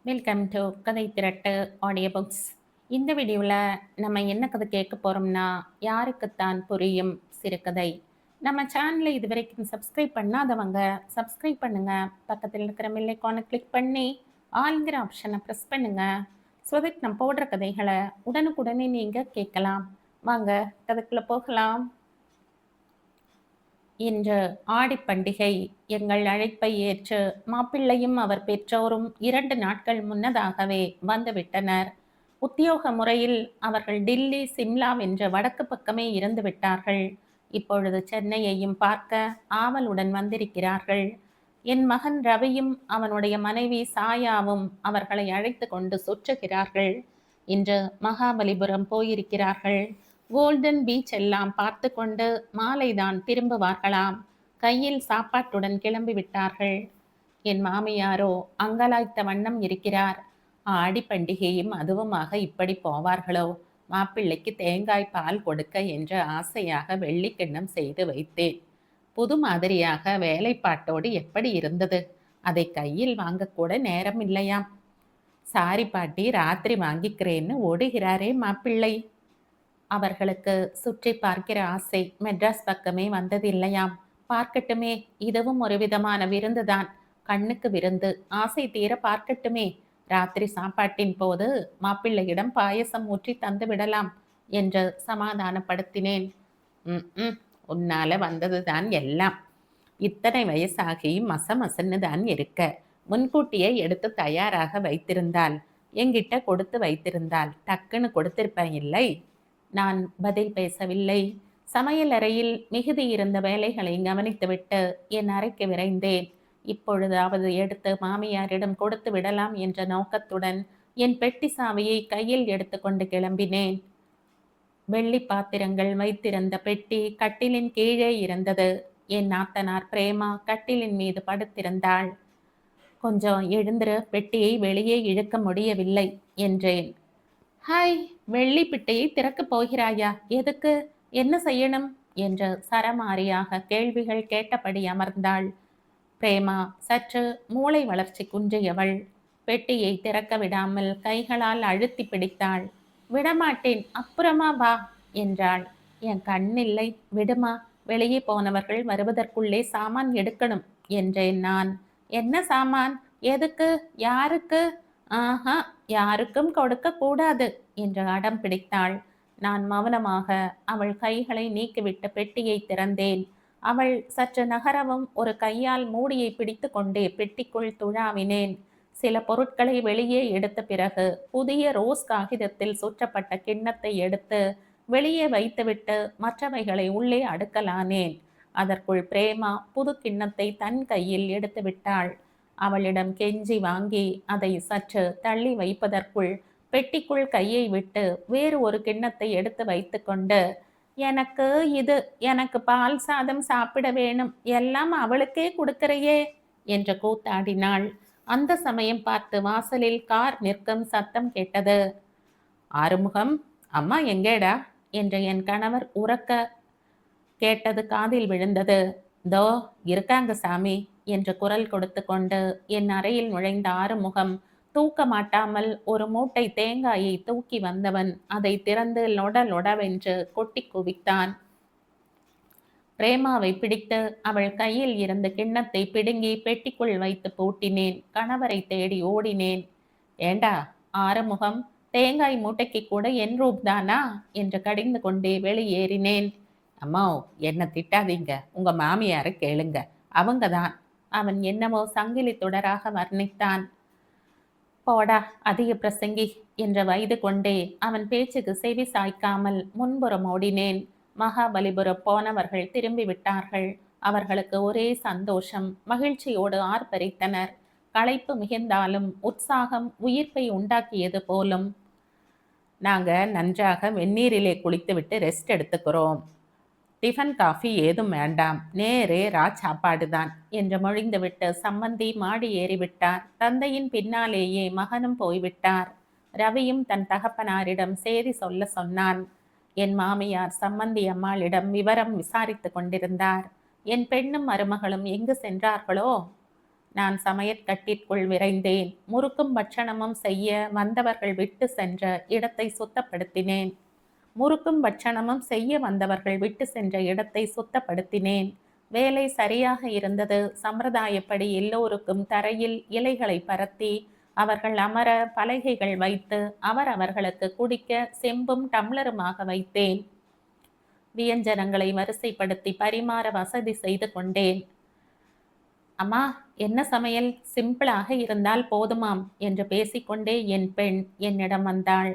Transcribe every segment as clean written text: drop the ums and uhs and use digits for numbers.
Welcome to கதை திரட்டு audio books. இந்த வீடியோவில் நம்ம என்ன கதை கேட்க போகிறோம்னா, யாருக்குத்தான் புரியும் சிறுகதை. நம்ம சேனலை இது வரைக்கும் சப்ஸ்கிரைப் பண்ணாதவங்க சப்ஸ்கிரைப் பண்ணுங்க. பக்கத்தில் இருக்கிற பெல் ஐகானை கிளிக் பண்ணி ஆல்ங்கிற ஆப்ஷனை ப்ரெஸ் பண்ணுங்க. ஸோ தட் நம்ம போடுற கதைகளை உடனுக்குடனே நீங்கள் கேட்கலாம். வாங்க கதைக்குள்ளே போகலாம். இன்று ஆடிப்பண்டிகை. எங்கள் அழைப்பை ஏற்று மாப்பிள்ளையும் அவர் பெற்றோரும் 2 நாட்கள் முன்னதாகவே வந்துவிட்டனர். உத்தியோக முறையில் அவர்கள் டில்லி, சிம்லா என்ற வடக்கு பக்கமே இருந்து விட்டார்கள். இப்பொழுது சென்னையையும் பார்க்க ஆவலுடன் வந்திருக்கிறார்கள். என் மகன் ரவியும் அவனுடைய மனைவி சாயாவும் அவர்களை அழைத்து கொண்டு சுற்றுகிறார்கள். இன்று மகாபலிபுரம் போயிருக்கிறார்கள். கோல்டன் பீச் எல்லாம் பார்த்து கொண்டு மாலைதான் திரும்புவார்களாம். கையில் சாப்பாட்டுடன் கிளம்பி விட்டார்கள். என் மாமியாரோ அங்கலாய்த்த வண்ணம் இருக்கிறார். ஆடி பண்டிகையும் அதுவுமாக இப்படி போவார்களோ? மாப்பிள்ளைக்கு தேங்காய் பால் கொடுக்க என்று ஆசையாக வெள்ளிக்கிண்ணம் செய்து வைத்தேன். புது மாதிரியாக வேலைப்பாட்டோடு எப்படி இருந்தது? அதை கையில் வாங்கக்கூட நேரம் இல்லையாம். சாரி பாட்டி, ராத்திரி வாங்கிக்கிறேன்னு ஓடுகிறாரே மாப்பிள்ளை. அவர்களுக்கு சுற்றி பார்க்கிற ஆசை மெட்ராஸ் பக்கமே வந்ததில்லையாம். பார்க்கட்டுமே, இதுவும் ஒரு விதமான விருந்துதான். கண்ணுக்கு விருந்து, ஆசை தீர பார்க்கட்டுமே. ராத்திரி சாப்பாட்டின் போது மாப்பிள்ளையிடம் பாயசம் ஊற்றி தந்து விடலாம் என்று சமாதானப்படுத்தினேன். ம் உன்னால வந்ததுதான் எல்லாம். இத்தனை வயசாகி மசமசன்னு தான் இருக்க. முன்கூட்டியே எடுத்து தயாராக வைத்திருந்தால், என்கிட்ட கொடுத்து வைத்திருந்தால் டக்குன்னு கொடுத்திருப்பேன் இல்லை? நான் பதில் பேசவில்லை. சமையல் அறையில் மிகுதி இருந்த வேலைகளை கவனித்துவிட்டு என் அறைக்கு விரைந்தேன். இப்பொழுதாவது எடுத்து மாமியாரிடம் கொடுத்து விடலாம் என்ற நோக்கத்துடன் என் பெட்டி சாவியை கையில் எடுத்துக்கொண்டு கிளம்பினேன். வெள்ளி பாத்திரங்கள் வைத்திருந்த பெட்டி கட்டிலின் கீழே இருந்தது. என் நாத்தனார் பிரேமா கட்டிலின் மீது படுத்திருந்தாள். கொஞ்சம் எழுந்திரு, பெட்டியை வெளியே இழுக்க முடியவில்லை என்றேன். ஹாய், வெள்ளி பிட்டையை திறக்கப் போகிறாயா? எதுக்கு? என்ன செய்யணும் என்று சரமாரியாக கேள்விகள் கேட்டபடி அமர்ந்தாள். பிரேமா சற்று மூளை வளர்ச்சி குன்றியவள். பெட்டியை திறக்க விடாமல் கைகளால் அழுத்தி பிடித்தாள். விடமாட்டேன், அப்புறமா வா என்றாள். என் கண்ணில்லை, விடுமா. வெளியே போனவர்கள் வருவதற்குள்ளே சாமான் எடுக்கணும் என்றேன் நான். என்ன சாமான்? எதுக்கு? யாருக்கு? ஆஹா, யாருக்கும் கொடுக்க கூடாது என்று அடம் பிடித்தாள். நான் மௌனமாக அவள் கைகளை நீக்கிவிட்டு பெட்டியை திறந்தேன். அவள் சற்று நகரவும் ஒரு கையால் மூடியை பிடித்து கொண்டே பெட்டிக்குள் துழாவினேன். சில பொருட்களை வெளியே எடுத்த பிறகு புதிய ரோஸ் காகிதத்தில் சுற்றப்பட்ட கிண்ணத்தை எடுத்து வெளியே வைத்துவிட்டு மற்றவைகளை உள்ளே அடுக்கலானேன். அதற்குள் பிரேமா புது கிண்ணத்தை தன் கையில் எடுத்து விட்டாள். அவளிடம் கெஞ்சி வாங்கி அதை சற்று தள்ளி வைப்பதற்குள் பெட்டிக்குள் கையை விட்டு வேறு ஒரு கிண்ணத்தை எடுத்து வைத்து கொண்டு, எனக்கு இது, எனக்கு பால் சாதம் சாப்பிட வேணும், எல்லாம் அவளுக்கே கொடுக்கிறையே என்று கூத்தாடினாள். அந்த சமயம் பார்த்து வாசலில் கார் நிற்கும் சத்தம் கேட்டது. ஆறுமுகம், அம்மா எங்கேடா என்று என் கணவர் உரக்க கேட்டது காதில் விழுந்தது. தோ இருக்காங்க சாமி என்று குரல் கொடுத்து கொண்டு என் அறையில் நுழைந்த ஆறுமுகம் தூக்க மாட்டாமல் ஒரு மூட்டை தேங்காயை தூக்கி வந்தவன் அதை திறந்து லொட லொடவென்று கொட்டி குவித்தான். பிரேமாவை பிடித்து அவள் கையில் இருந்த கிண்ணத்தை பிடுங்கி பெட்டிக்குள் வைத்து பூட்டினேன். கணவரை தேடி ஓடினேன். ஏண்டா ஆறுமுகம், தேங்காய் மூட்டைக்கு கூட என் ரூப்தானா என்று கடிந்து கொண்டே வெளியேறினேன். அம்மா, என்ன திட்டாதீங்க, உங்க மாமியாரை கேளுங்க, அவங்க தான். அவன் என்னவோ சங்கிலி தொடராக வர்ணித்தான். போடா அதிக பிரசங்கி என்ற வயது கொண்டே அவன் பேச்சுக்கு செவி சாய்க்காமல் முன்புறம் ஓடினேன். மகாபலிபுரம் போனவர்கள் திரும்பி விட்டார்கள். அவர்களுக்கு ஒரே சந்தோஷம். மகிழ்ச்சியோடு ஆர்ப்பரித்தனர். களைப்பு மிகுந்தாலும் உற்சாகம் உயிர்ப்பை உண்டாக்கியது போலும். நாங்க நன்றாக வெந்நீரிலே குளித்துவிட்டு ரெஸ்ட் எடுத்துக்கிறோம். டிஃபன் காஃபி ஏதும் வேண்டாம், நேரே சாப்பாடு தான் என்று மொழிந்துவிட்டு சம்மந்தி மாடி ஏறிவிட்டார். தந்தையின் பின்னாலேயே மகனும் போய்விட்டார். ரவியும் தன் தகப்பனாரிடம் செய்தி சொல்ல சொன்னான். என் மாமியார் சம்மந்தி அம்மாளிடம் விவரம் விசாரித்து கொண்டிருந்தார். என் பெண்ணும் மருமகளும் எங்கு சென்றார்களோ? நான் சமையற்கட்டிற்குள் விரைந்தேன். முறுக்கும் பட்சணமும் செய்ய வந்தவர்கள் விட்டு சென்ற இடத்தை சுத்தப்படுத்தினேன். முறுக்கும் பட்சணமும் செய்ய வந்தவர்கள் விட்டு சென்ற இடத்தை சுத்தப்படுத்தினேன். வேலை சரியாக இருந்தது. சம்பிரதாயப்படி எல்லோருக்கும் தரையில் இலைகளை பரத்தி அவர்கள் அமர பலகைகள் வைத்து அவர்களுக்கு குடிக்க செம்பும் டம்ளருமாக வைத்தேன். வியஞ்சனங்களை வரிசைப்படுத்தி பரிமாற வசதி செய்து கொண்டேன். அம்மா, என்ன சமையல்? சிம்பிளாக இருந்தால் போதுமாம் என்று பேசிக்கொண்டே என் பெண் என்னிடம் வந்தாள்.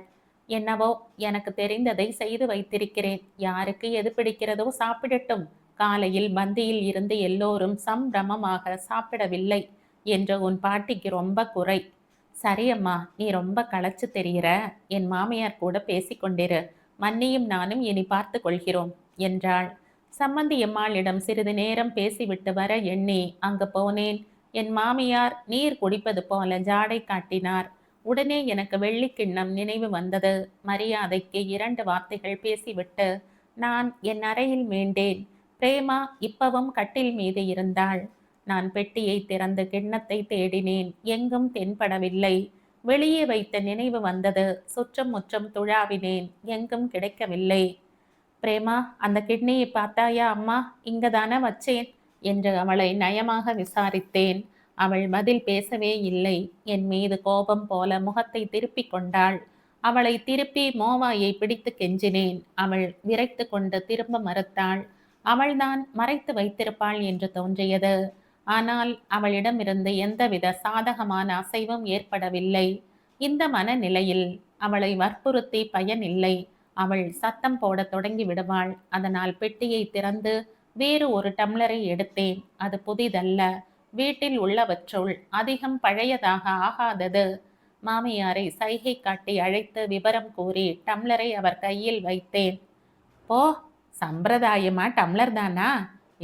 என்னவோ, எனக்கு தெரிந்ததை செய்து வைத்திருக்கிறேன். யாருக்கு எது பிடிக்கிறதோ சாப்பிடட்டும். காலையில் பந்தியில் இருந்து எல்லோரும் சம்பிரமமாக சாப்பிடவில்லை என்று உன் பாட்டிக்கு ரொம்ப குறை. சரி அம்மா, நீ ரொம்ப களைச்சு தெரிகிற. என் மாமியார் கூட பேசிக்கொண்டிரு. மன்னியும் நானும் இனி பார்த்து கொள்கிறோம் என்றாள். சம்மந்தியம்மாளிடம் சிறிது நேரம் பேசிவிட்டு வர எண்ணி அங்கு போனேன். என் மாமியார் நீர் குடிப்பது போல ஜாடை காட்டினார். உடனே எனக்கு வெள்ளிக்கிண்ணம் நினைவு வந்தது. மரியாதைக்கு 2 வார்த்தைகள் பேசிவிட்டு நான் என் அறையில் மீண்டேன். பிரேமா இப்பவும் கட்டில் மீது இருந்தாள். நான் பெட்டியை திறந்து கிண்ணத்தை தேடினேன். எங்கும் தென்படவில்லை. வெளியே வைத்த நினைவு வந்தது. சுற்றம் முற்றம் துழாவினேன். எங்கும் கிடைக்கவில்லை. பிரேமா, அந்த கிட்னியை பார்த்தாயா அம்மா? இங்கதானே வச்சேன் என்று அவளை நயமாக விசாரித்தேன். அவள் பதில் பேசவே இல்லை. என் மீது கோபம் போல முகத்தை திருப்பி கொண்டாள். அவளை திருப்பி மோவாயை பிடித்து கெஞ்சினேன். அவள் விரைத்து கொண்டு திரும்ப மறுத்தாள். அவள்தான் மறைத்து வைத்திருப்பாள் என்று தோன்றியது. ஆனால் அவளிடமிருந்து எந்தவித சாதகமான அசைவும் ஏற்படவில்லை. இந்த மனநிலையில் அவளை வற்புறுத்தி பயனில்லை. அவள் சத்தம் போட தொடங்கி விடுவாள். அதனால் பெட்டியை திறந்து வேறு ஒரு டம்ளரை எடுத்தேன். அது புதிதல்ல. வீட்டில் உள்ளவற்றுள் அதிகம் பழையதாக ஆகாதது. மாமியாரை சைகை காட்டி அழைத்து விவரம் கூறி டம்ளரை அவர் கையில் வைத்தேன். போ, சம்பிரதாயமா டம்ளர் தானா?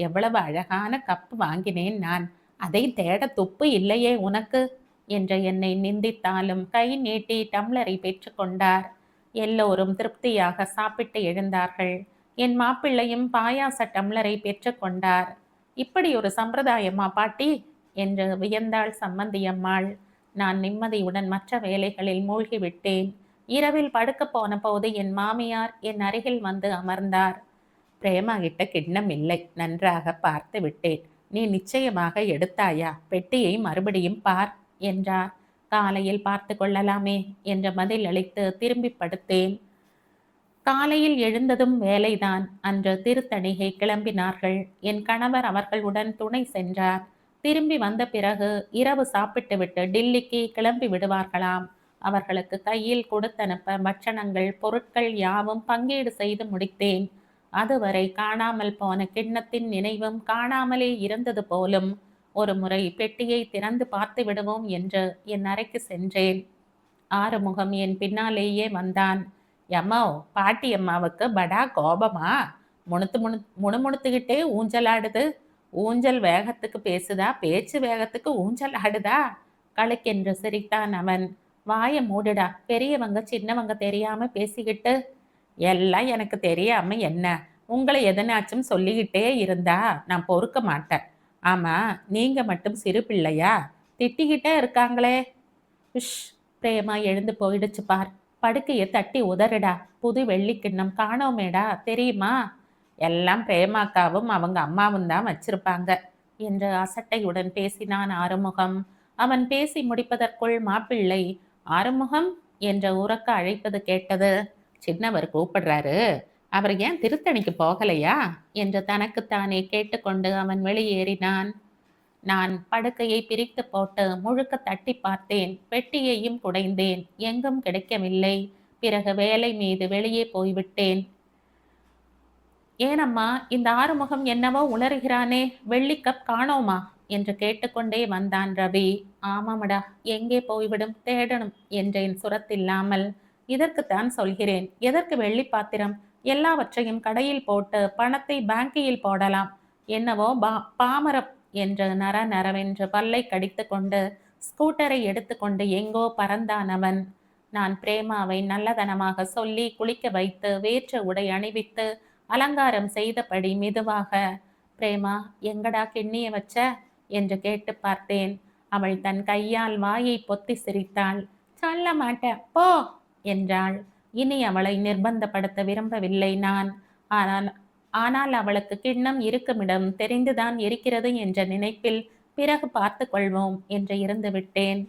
எவ்வளவு அழகான கப்பு வாங்கினேன் நான். அதை தேட துப்பு இல்லையே உனக்கு என்று என்னை நிந்தித்தாலும் கை நீட்டி டம்ளரை பெற்றுக்கொண்டார். எல்லோரும் திருப்தியாக சாப்பிட்டு எழுந்தார்கள். என் மாப்பிள்ளையும் பாயாச டம்ளரை பெற்றுக்கொண்டார். இப்படி ஒரு சம்பிரதாயமா பாட்டி என்று வியந்தாள் சம்மந்தியம்மாள். நான் நிம்மதியுடன் மற்ற வேலைகளில் மூழ்கிவிட்டேன். இரவில் படுக்க போன போது என் மாமியார் என் அருகில் வந்து அமர்ந்தார். பிரேமா கிட்ட கிண்ணம் இல்லை, நன்றாக பார்த்து விட்டேன். நீ நிச்சயமாக எடுத்தாயா? பெட்டியை மறுபடியும் பார் என்றார். காலையில் பார்த்து கொள்ளலாமே என்ற பதில் அளித்து திரும்பி படுத்தேன். காலையில் எழுந்ததும் வேலைதான். அன்று திருத்தணிகை கிளம்பினார்கள். என் கணவர் அவர்களுடன் துணை சென்றார். திரும்பி வந்த பிறகு இரவு சாப்பிட்டுவிட்டு டில்லிக்கு கிளம்பி விடுவார்களாம். அவர்களுக்கு கையில் கொடுத்தனுப்ப பட்சணங்கள் பொருட்கள் யாவும் பங்கீடு செய்து முடித்தேன். அதுவரை காணாமல் போன கிண்ணத்தின் நினைவும் காணாமலே இருந்தது போலும். ஒரு முறை பெட்டியை திறந்து பார்த்து விடுவோம் என்று என் அறைக்கு சென்றேன். ஆறுமுகம் என் பின்னாலேயே வந்தான். எம்மோ, பாட்டி அம்மாவுக்கு படா கோபமா? முணுமுணுத்துக்கிட்டே ஊஞ்சல் ஆடுது. ஊஞ்சல் வேகத்துக்கு பேசுதா, பேச்சு வேகத்துக்கு ஊஞ்சல் ஆடுதா? கழுக்கென்று சிரித்தான் அவன். வாய மூடுடா, பெரியவங்க சின்னவங்க தெரியாம பேசிக்கிட்டு. எல்லாம் எனக்கு தெரியாம என்ன? உங்களை எதனாச்சும் சொல்லிக்கிட்டே இருந்தா நான் பொறுக்க மாட்டேன். ஆமா, நீங்க மட்டும் சிறு பிள்ளையா? திட்டிக்கிட்டே இருக்காங்களே. உஷ், பிரேமா எழுந்து போயிடுச்சு பார். படுக்கையை தட்டி உதறடா. புது வெள்ளிக்கிண்ணம் காணோமேடா, தெரியுமா? எல்லாம் பிரேமாக்காவும் அவங்க அம்மாவும் தான் வச்சிருப்பாங்க என்று அசட்டையுடன் பேசினான் ஆறுமுகம். அவன் பேசி முடிப்பதற்குள் மாப்பிள்ளை ஆறுமுகம் என்ற உரக்க அழைப்பது கேட்டது. சின்னவர் கூப்பிடுறாரு, அவர் ஏன் திருத்தணிக்கு போகலையா என்று தனக்குத்தானே கேட்டுக்கொண்டு அவன் வெளியேறினான். நான் படுக்கையை பிரித்து போட்டு முழுக்க தட்டி பார்த்தேன். பெட்டியையும் குடைந்தேன். எங்கும் கிடைக்கவில்லை. பிறகு வேலை மீது வெளியே போய்விட்டேன். ஏனம்மா, இந்த ஆறுமுகம் என்னவோ உளறுகிறானே, வெள்ளிக்கப் காணோமா என்று கேட்டுக்கொண்டே வந்தான் ரவி. ஆமாமடா, எங்கே போய்விடும், தேடணும் என்றேன் சுரத்தில்லாமல். இதற்குத்தான் சொல்கிறேன். எதற்கு வெள்ளி பாத்திரம்? எல்லாவற்றையும் கடையில் போட்டு பணத்தை பேங்கியில் போடலாம். என்னவோ பாமரம் என்று நரவென்று பல்லை கடித்து கொண்டு ஸ்கூட்டரை எடுத்துக்கொண்டு எங்கோ பறந்தான் அவன். நான் பிரேமாவை நல்லதனமாக சொல்லி குளிக்க வைத்து வேற்ற உடை அணிவித்து அலங்காரம் செய்தபடி மெதுவாக, பிரேமா, எங்கடா கிண்ணிய வச்ச என்று கேட்டு பார்த்தேன். அவள் தன் கையால் வாயை பொத்தி சிரித்தாள். சொல்ல மாட்டேன் போ என்றாள். இனி அவளை நிர்பந்தப்படுத்த விரும்பவில்லை நான். ஆனால் ஆனால் அவளுக்கு கிண்ணம் இருக்குமிடம் தெரிந்துதான் இருக்கிறது என்ற நினைப்பில் பிறகு பார்த்து கொள்வோம் என்று இருந்து விட்டேன்.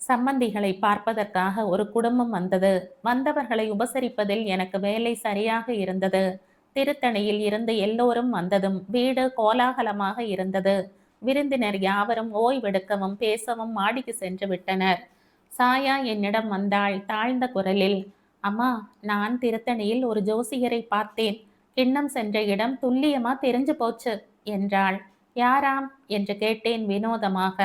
சம்பந்திகளை பார்ப்பதற்காக ஒரு குடும்பம் வந்தது. வந்தவர்களை உபசரிப்பதில் எனக்கு வேலை சரியாக இருந்தது. திருத்தணியில் இருந்து எல்லோரும் வந்ததும் வீடு கோலாகலமாக இருந்தது. விருந்தினர் யாவரும் ஓய்வெடுக்கவும் பேசவும் மாடிக்கு சென்று விட்டனர். சாயா என்னிடம் வந்தாள் தாழ்ந்த குரலில். அம்மா, நான் திருத்தணியில் ஒரு ஜோசியரை பார்த்தேன். கிண்ணம் சென்ற இடம் துல்லியமா தெரிஞ்சு போச்சு என்றாள். யாராம் என்று கேட்டேன் வினோதமாக.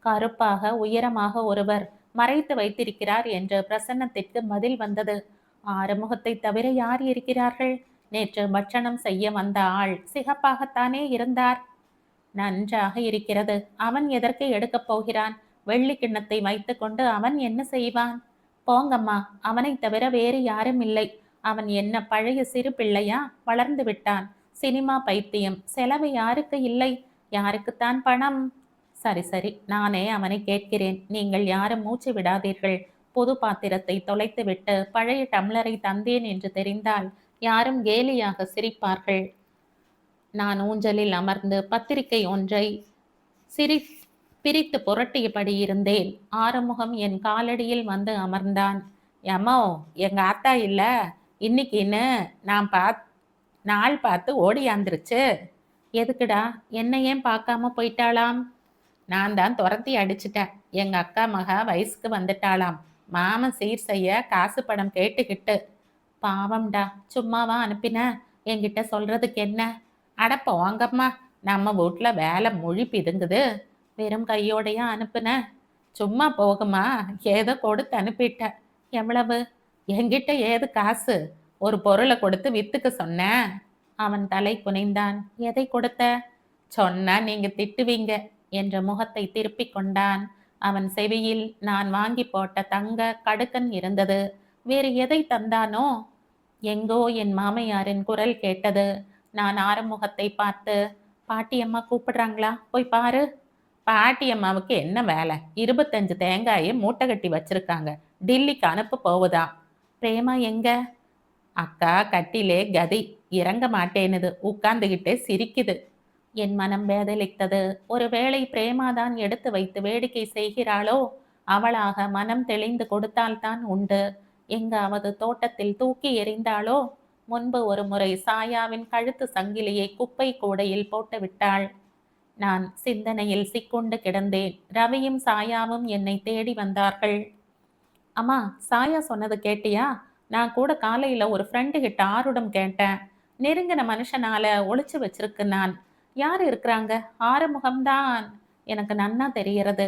கருப்பாக உயரமாக ஒருவர் மறைத்து வைத்திருக்கிறார் என்று பிரசன்னத்திற்கு பதில் வந்தது. ஆறுமுகத்தை தவிர யார் இருக்கிறார்கள்? நேற்று பட்சணம் செய்ய வந்த ஆள் சிகப்பாகத்தானே இருந்தார். நன்றாக இருக்கிறது. அவன் எதற்கு எடுக்கப் போகிறான்? வெள்ளி கிண்ணத்தை வைத்துக்கொண்டு அவன் என்ன செய்வான்? போங்கம்மா, அவனை தவிர வேறு யாரும் இல்லை. அவன் என்ன பழைய சிறு பிள்ளையா? வளர்ந்து விட்டான். சினிமா பைத்தியம். செலவு யாருக்கு இல்லை? யாருக்குத்தான் பணம்? சரி சரி, நானே அவனை கேட்கிறேன். நீங்கள் யாரும் மூச்சு விடாதீர்கள். பொது பாத்திரத்தை தொலைத்துவிட்டு பழைய டம்ளரை தந்தேன் என்று தெரிந்தால் யாரும் கேலியாக சிரிப்பார்கள். நான் ஊஞ்சலில் அமர்ந்து பத்திரிகை ஒன்றை சிரி பிரித்து புரட்டியபடி இருந்தேன். ஆறுமுகம் என் காலடியில் வந்து அமர்ந்தான். எம்மோ, எங்க ஆத்தா இல்ல இன்னைக்குன்னு நாள் பார்த்து ஓடியாந்துருச்சு. எதுக்குடா? என்ன ஏன் பார்க்காம போயிட்டாளாம்? நான் தான் துரத்தி அடிச்சிட்டேன். எங்க அக்கா மக வயசுக்கு வந்துட்டாளாம். மாமன் சீர் செய்ய காசு பணம் கேட்டுக்கிட்டு. பாவம்டா, சும்மாவா அனுப்பின? என்கிட்ட சொல்றதுக்கு என்ன? அட போங்கம்மா, நம்ம வீட்டுல வேலை மொழி பிதுங்குது. வெறும் கையோடையா அனுப்புன? சும்மா போகுமா, ஏதோ கொடுத்து அனுப்பிட்ட. எவ்வளவு? என்கிட்ட ஏது காசு? ஒரு பொருளை கொடுத்து வித்துக்க சொன்னேன். அவன் தலை குனிந்தான். எதை கொடுத்த? சொன்னா நீங்க திட்டுவீங்க என்ற முகத்தை திருப்பிக் கொண்டான். அவன் செவியில் நான் வாங்கி போட்ட தங்க கடுக்கன் இருந்தது. வேறு எதை தந்தானோ? எங்கோ என் மாமையாரின் குரல் கேட்டது. நான் ஆறுமுகத்தை பார்த்து, பாட்டியம்மா கூப்பிடுறாங்களா, போய் பாரு. பாட்டியம்மாவுக்கு என்ன வேலை? 25 தேங்காயை மூட்டை கட்டி வச்சிருக்காங்க. டில்லிக்கு அனுப்ப போகுதா. பிரேமா எங்க? அக்கா கட்டிலே கதி, இறங்க மாட்டேனுது, உட்கார்ந்துகிட்டே சிரிக்குது. என் மனம் வேதலித்தது. ஒருவேளை பிரேமாதான் எடுத்து வைத்து வேடிக்கை செய்கிறாளோ? அவளாக மனம் தெளிந்து கொடுத்தால்தான் உண்டு. எங்காவது தோட்டத்தில் தூக்கி எறிந்தாளோ? முன்பு ஒரு முறை சாயாவின் கழுத்து சங்கிலியை குப்பை கூடையில் போட்டு விட்டாள். நான் சிந்தனையில் சிக்குண்டு கிடந்தேன். ரவியும் சாயாவும் என்னை தேடி வந்தார்கள். அம்மா, சாயா சொன்னது கேட்டியா? நான் கூட காலையில ஒரு ஃப்ரெண்டு கிட்ட ஆருடம் கேட்டேன். நெருங்கின மனுஷனால ஒளிச்சு வச்சிருக்கு. நான் யார் இருக்கிறாங்க? ஆறுமுகம்தான். எனக்கு நன்னா தெரியறது.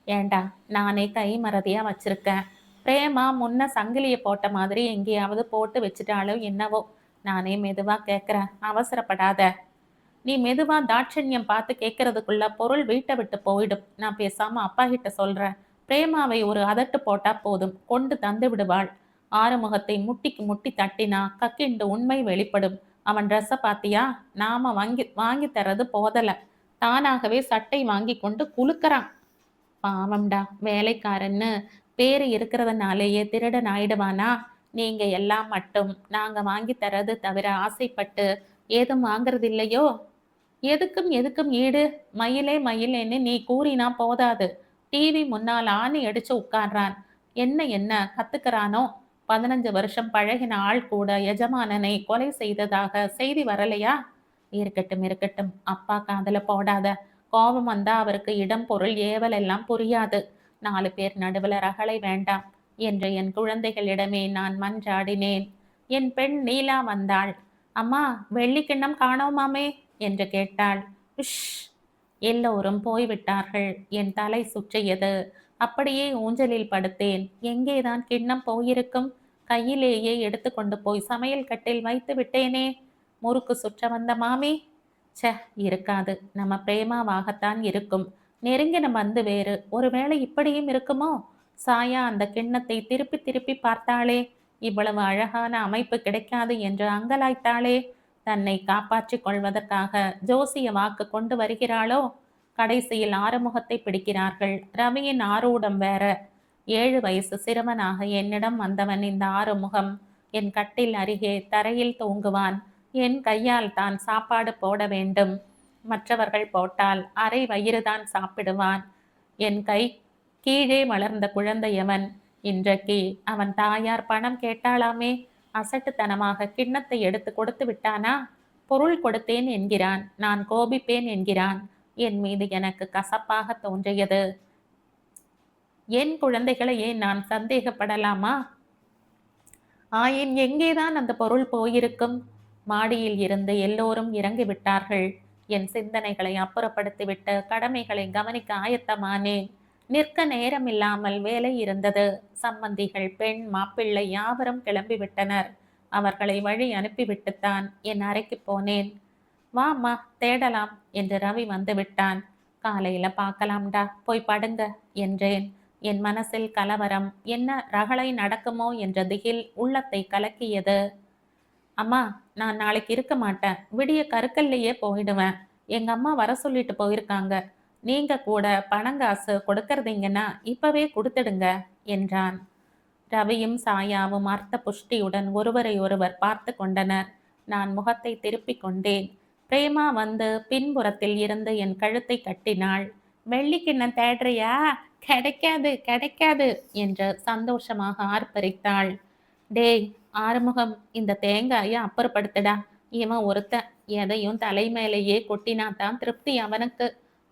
ஏண்டா, நானே கை மறதியா வச்சிருக்கேன். பிரேமா முன்ன சங்கிலியை போட்ட மாதிரி எங்கேயாவது போட்டு வச்சுட்டாலோ என்னவோ. நானே மெதுவா கேட்குறேன், அவசரப்படாத. நீ மெதுவா தாட்சண்யம் பார்த்து கேட்கறதுக்குள்ள பொருள் வீட்டை விட்டு போயிடும். நான் பேசாம அப்பா கிட்ட சொல்றேன். பிரேமாவை ஒரு அதட்டு போட்டா போதும், கொண்டு தந்து விடுவாள். ஆறுமுகத்தை முட்டிக்கு முட்டி தட்டினா கக்கிண்டு உண்மை வெளிப்படும். அவன் ட்ரெஸ்ஸை பாத்தியா? நாம வாங்கி தர்றது போதல, தானாகவே சட்டை வாங்கி கொண்டு குலுக்கறான். பாவம்டா, வேலைக்காரன்னு பேரு இருக்கிறதுனாலேயே திருடன் ஆயிடுவானா? நீங்க எல்லாம் மட்டும் நாங்க வாங்கி தர்றது தவிர ஆசைப்பட்டு ஏதும் வாங்கறது இல்லையோ? எதுக்கும் எதுக்கும் ஈடு? மயிலே மயிலேன்னு நீ கூறினா போதாது. டிவி முன்னால் ஆணி அடிச்சு உட்கார்றான். என்ன கத்துக்கிறானோ? 15 வருஷம் பழகின ஆள் கூட எஜமானனை கொலை செய்ததாக செய்தி வரலையா? இருக்கட்டும் இருக்கட்டும், அப்பா காதல போடாத. கோபம் வந்தா அவருக்கு இடம் பொருள் ஏவல் எல்லாம் புரியாது. 4 பேர் நடுவில் ரகளை வேண்டாம் என்று என் குழந்தைகளிடமே நான் மன்றாடினேன். என் பெண் நீலா வந்தாள். அம்மா, வெள்ளிக்கிண்ணம் காணோமாமே என்று கேட்டாள். உஷ்! எல்லோரும் போய்விட்டார்கள். என் தலை சுற்றியது. அப்படியே ஊஞ்சலில் படுத்தேன். எங்கேதான் கிண்ணம் போயிருக்கும்? கையிலேயே எடுத்து கொண்டு போய் சமையல் கட்டில் வைத்து விட்டேனே. முறுக்கு சுற்ற வந்த மாமி? ச, இருக்காது. நம்ம பிரேமாவாகத்தான் இருக்கும். நெருங்கின வந்து வேறு. ஒருவேளை இப்படியும் இருக்குமோ? சாயா அந்த கிண்ணத்தை திருப்பி திருப்பி பார்த்தாளே. இவ்வளவு அழகான அமைப்பு கிடைக்காது என்று அங்கலாய்த்தாளே. தன்னை காப்பாற்றிக் கொள்வதற்காக ஜோசிய வாக்கு கொண்டு வருகிறாளோ? கடைசியில் ஆறுமுகத்தை பிடிக்கிறார்கள். ரவியின் ஆரூடம் வேற. 7 வயசு சிறுவனாக என்னிடம் வந்தவன் இந்த ஆறுமுகம். என் கட்டில் அருகே தரையில் தூங்குவான். என் கையால் தான் சாப்பாடு போட வேண்டும். மற்றவர்கள் போட்டால் அரை வயிறுதான் சாப்பிடுவான். என் கை கீழே வளர்ந்த குழந்தையவன். இன்றைக்கு அவன் தாயார் பணம் கேட்டாளாமே, அசட்டுத்தனமாக கிண்ணத்தை எடுத்து கொடுத்து விட்டானா? பொருள் கொடுத்தேன் என்கிறான். நான் கோபிப்பேன் என்கிறான். என் மீது எனக்கு கசப்பாக தோன்றியது. என் குழந்தைகளையே நான் சந்தேகப்படலாமா? ஆயின் எங்கேதான் அந்த பொருள் போயிருக்கும்? மாடியில் இருந்து எல்லோரும் இறங்கிவிட்டார்கள். என் சிந்தனைகளை அப்புறப்படுத்திவிட்டு கடமைகளை கவனிக்க ஆயத்தமானேன். நிற்க நேரமில்லாமல் வேலை இருந்தது. சம்பந்திகள், பெண், மாப்பிள்ளை யாவரும் கிளம்பிவிட்டனர். அவர்களை வழி அனுப்பிவிட்டுத்தான் என் அறைக்கு போனேன். வாம்மா, தேடலாம் என்று ரவி வந்து விட்டான். காலையில பார்க்கலாம்டா, போய் படுங்க என்றேன். என் மனசில் கலவரம். என்ன ரகளை நடக்குமோ என்ற திகில் உள்ளத்தை கலக்கியது. அம்மா, நான் நாளைக்கு இருக்க மாட்டேன். விடிய கருக்கல்லையே போயிடுவேன். எங்க அம்மா வர சொல்லிட்டு போயிருக்காங்க. நீங்க கூட பணங்காசு கொடுக்கறதீங்கன்னா இப்பவே கொடுத்துடுங்க என்றான். ரவியும் சாயாவும் அர்த்த புஷ்டியுடன் ஒருவரை ஒருவர் பார்த்து கொண்டனர். நான் முகத்தை திருப்பிக் கொண்டேன். பிரேமா வந்து பின்புறத்தில் இருந்து என் கழுத்தை கட்டினாள். வெள்ளிக்கிண்ணம் தேடுறியா? கிடைக்காது கிடைக்காது என்று சந்தோஷமாக ஆர்ப்பரித்தாள். டேய் ஆறுமுகம், இந்த தேங்காயை அப்புறப்படுத்துடா. இவன் ஒருத்தன் எதையும் தலைமேலேயே கொட்டினாத்தான் திருப்தி அவனுக்கு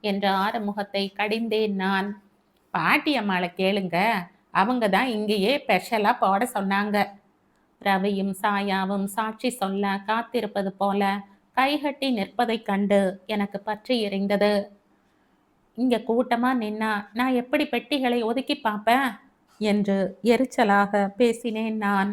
என்ற ஆறுமுகத்தை கடிந்தேன் நான். பாட்டி அம்மாளை கேளுங்க, அவங்க தான் இங்கேயே ஸ்பெஷலா போட சொன்னாங்க. ரவியும் சாயாவும் சாட்சி சொல்ல காத்திருப்பது போல கைகட்டி நிற்பதைக் கண்டு எனக்கு பற்றி எறிந்தது. இங்க கூட்டமா நின்னா நான் எப்படி பெட்டிகளை ஒதுக்கி பார்ப்பேன் என்று எரிச்சலாக பேசினேன் நான்.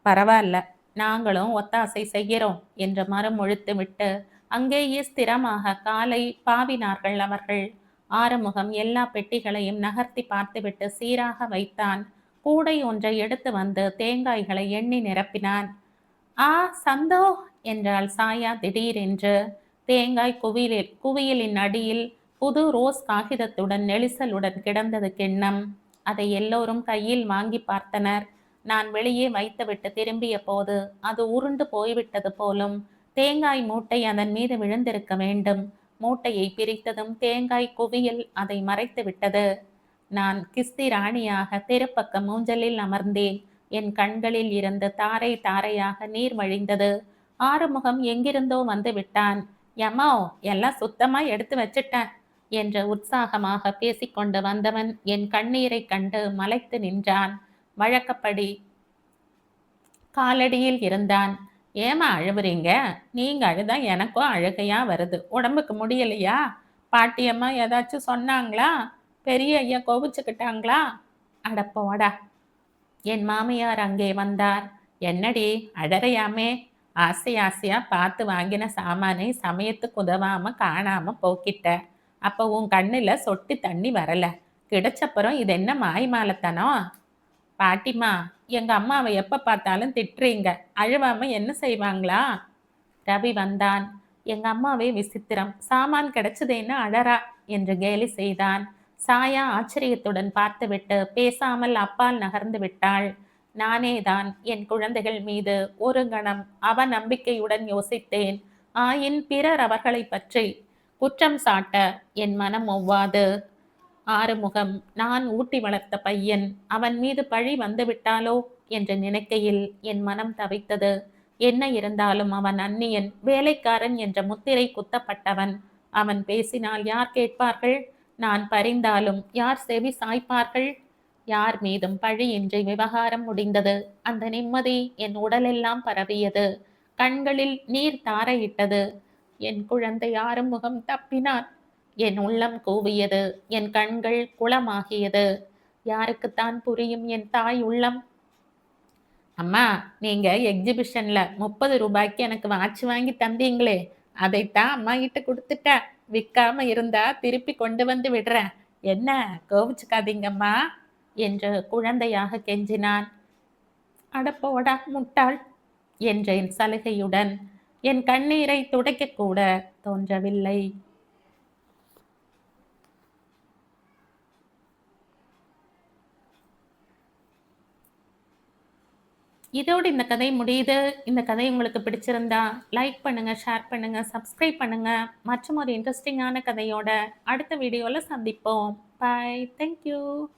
பரவாயில்ல, நாங்களும் ஒத்தாசை செய்கிறோம் என்று மறுமொழித்து விட்டு அங்கேயே ஸ்திரமாக காலை பாவினார்கள் அவர்கள். ஆறுமுகம் எல்லா பெட்டிகளையும் நகர்த்தி பார்த்துவிட்டு சீராக வைத்தான். கூடை ஒன்றை எடுத்து வந்து தேங்காய்களை எண்ணி நிரப்பினான். ஆ சந்தோ என்றாள் சாயா திடீரென்று. தேங்காய் குவியலின் அடியில் புது ரோஸ் காகிதத்துடன் நெளிசலுடன் கிடந்தது கிண்ணம். அதை எல்லோரும் கையில் வாங்கி பார்த்தனர். நான் வெளியே வைத்துவிட்டு திரும்பிய போது அது உருண்டு போய்விட்டது போலும். தேங்காய் மூட்டை அதன் மீது விழுந்திருக்க வேண்டும். மூட்டையை பிரித்ததும் தேங்காய் குவியல் அதை மறைத்து விட்டது. நான் கிஸ்தி ராணியாக தெருப்பக்க மூஞ்சலில் அமர்ந்தேன். என் கண்களில் இருந்து தாரை தாரையாக நீர் வழிந்தது. ஆறுமுகம் எங்கிருந்தோ வந்து விட்டான். யம்மா, எல்லாம் சுத்தமா எடுத்து வச்சிட்டேன் என்று உற்சாகமாக பேசிக்கொண்டு வந்தவன் என் கண்ணீரை கண்டு மலைத்து நின்றான். வழக்கப்படி காலடியில் இருந்தான். ஏமா அழுவுறீங்க? நீங்க அழுதா எனக்கும் அழுகையா வருது. உடம்புக்கு முடியலையா? பாட்டியம்மா ஏதாச்சும் சொன்னாங்களா? பெரிய ஐயா கோபிச்சுக்கிட்டாங்களா? அடப்போடா. என் மாமியார் அங்கே வந்தார். என்னடி அழறையாமே? ஆசை ஆசையா பார்த்து வாங்கின சாமானை சமயத்துக்கு உதவாம காணாம போக்கிட்ட. அப்போ உன் கண்ணுல சொட்டி தண்ணி வரல. கிடைச்சப்புறம் இது என்ன மாய்மாலத்தனம்? பாட்டிமா, எங்க அம்மாவை எப்ப பார்த்தாலும் திட்டுறீங்க. அழுவாம என்ன செய்வாங்களா? ரவி வந்தான். எங்க அம்மாவே விசித்திரம். சாமான் கிடைச்சதேன்னு அழறா என்று கேலி செய்தான். சாயா ஆச்சரியத்துடன் பார்த்துவிட்டு பேசாமல் அப்பால் நகர்ந்து விட்டாள். நானே தான் என் குழந்தைகள் மீது ஒரு கணம் அவநம்பிக்கையுடன் யோசித்தேன். ஆயின் பிறர் அவர்களை பற்றி குற்றம் சாட்ட என் மனம் ஒவ்வாது. ஆறுமுகம் நான் ஊட்டி வளர்த்த பையன், அவன் மீது பழி வந்துவிட்டாலோ என்று நினைக்கையில் என் மனம் தவித்தது. என்ன இருந்தாலும் அவன் அந்நியன், வேலைக்காரன் என்ற முத்திரை குத்தப்பட்டவன். அவன் பேசினால் யார் கேட்பார்கள்? நான் பரிந்தாலும் யார் செவி சாய்ப்பார்கள்? யார் மீதும் பழியின்றி விவகாரம் முடிந்தது. அந்த நிம்மதி என் உடலெல்லாம் பரவியது. கண்களில் நீர் தாரையிட்டது. என் குழந்தை ஆறுமுகம் தப்பினான். என் உள்ளம் கூவியது. என் கண்கள் குளமாகியது. யாருக்குத்தான் புரியும் என் தாய் உள்ளம்? அம்மா, நீங்க எக்ஸிபிஷன்ல 30 ரூபாய்க்கு எனக்கு வாட்ச் வாங்கி தந்தீங்களே, அதைத்தான் அம்மா கிட்ட கொடுத்துட்ட. விற்காம இருந்தா திருப்பி கொண்டு வந்து விடுறேன். என்ன, கோவிச்சுக்காதீங்கம்மா என்று குழந்தையாக கெஞ்சினான். அடப்போடா முட்டாள் என்றேன் சலுகையுடன். என் கண்ணீரை துடைக்க கூட தோன்றவில்லை. இதோடு இந்த கதை முடியுது. இந்த கதை உங்களுக்கு பிடிச்சிருந்தா, லைக் பண்ணுங்க, ஷேர் பண்ணுங்க, சப்ஸ்கிரைப் பண்ணுங்க. மற்றும் ஒரு இன்ட்ரஸ்டிங்கான கதையோட அடுத்த வீடியோல சந்திப்போம். பாய். Thank you.